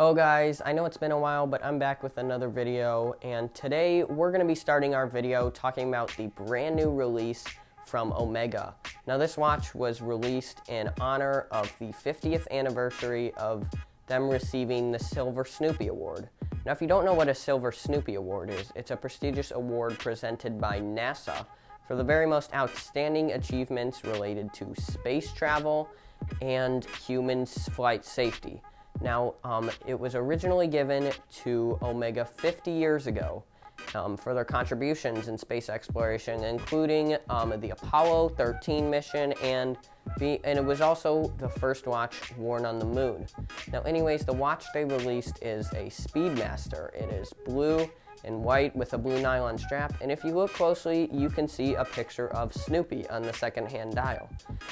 Hello guys, I know it's been a while, but I'm back with another video, and today we're going to be starting our video talking about the brand new release from Omega. Now this watch was released in honor of the 50th anniversary of them receiving the Silver Snoopy Award. Now if you don't know what a Silver Snoopy Award is, it's a prestigious award presented by NASA for the very most outstanding achievements related to space travel and human flight safety. Now, it was originally given to Omega 50 years ago for their contributions in space exploration, including the Apollo 13 mission, and it was also the first watch worn on the moon. Now, anyways, the watch they released is a Speedmaster. It is blue and white with a blue nylon strap, and if you look closely, you can see a picture of Snoopy on the second-hand dial.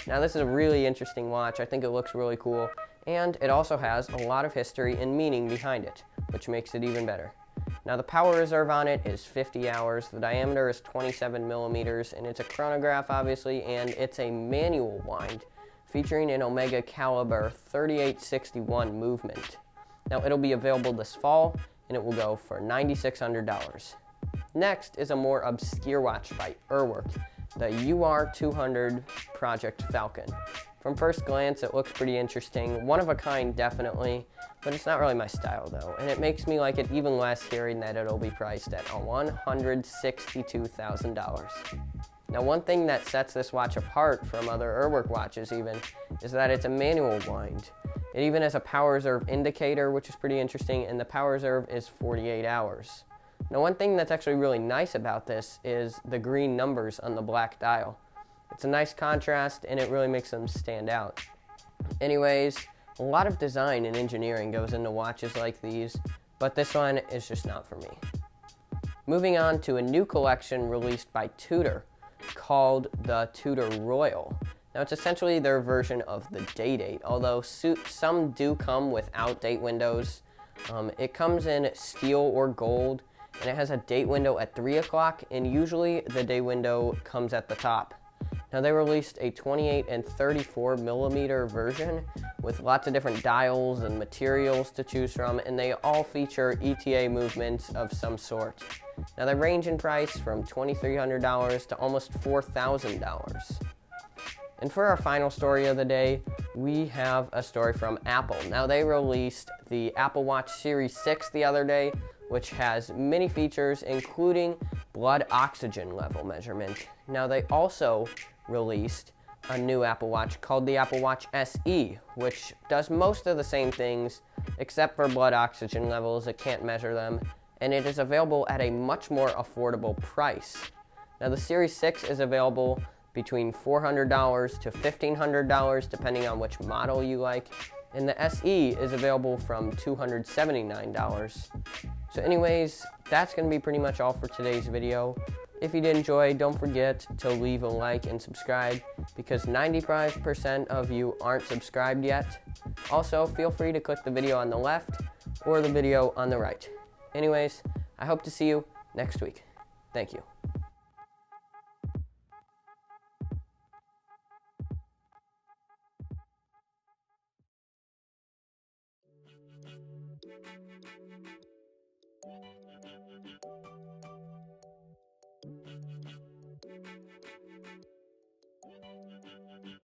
Now, this is a really interesting watch. I think it looks really cool. And it also has a lot of history and meaning behind it, which makes it even better. Now the power reserve on it is 50 hours, the diameter is 27 millimeters, and it's a chronograph obviously, and it's a manual wind featuring an Omega caliber 3861 movement. Now it'll be available this fall, and it will go for $9,600. Next is a more obscure watch by Urwerk, the UR200 Project Falcon. From first glance, it looks pretty interesting. One of a kind, definitely, but it's not really my style, though. And it makes me like it even less hearing that it'll be priced at $162,000. Now, one thing that sets this watch apart from other Urwerk watches even is that it's a manual wind. It even has a power reserve indicator, which is pretty interesting, and the power reserve is 48 hours. Now, one thing that's actually really nice about this is the green numbers on the black dial. It's a nice contrast, and it really makes them stand out. Anyways, a lot of design and engineering goes into watches like these, but this one is just not for me. Moving on to a new collection released by Tudor called the Tudor Royal. Now it's essentially their version of the DayDate, although some do come without date windows. It comes in steel or gold, and it has a date window at 3 o'clock, and usually the day window comes at the top. Now they released a 28 and 34 millimeter version with lots of different dials and materials to choose from, and they all feature ETA movements of some sort. Now they range in price from $2,300 to almost $4,000. And for our final story of the day, we have a story from Apple. Now they released the Apple Watch Series 6 the other day, which has many features, including blood oxygen level measurement. Now they also released a new Apple Watch called the Apple Watch SE, which does most of the same things except for blood oxygen levels. It can't measure them, and it is available at a much more affordable price. Now the Series 6 is available between $400 to $1,500 depending on which model you like, and the SE is available from $279. So anyways, that's going to be pretty much all for today's video. If you did enjoy, don't forget to leave a like and subscribe, because 95% of you aren't subscribed yet. Also, feel free to click the video on the left or the video on the right. Anyways, I hope to see you next week. Thank you.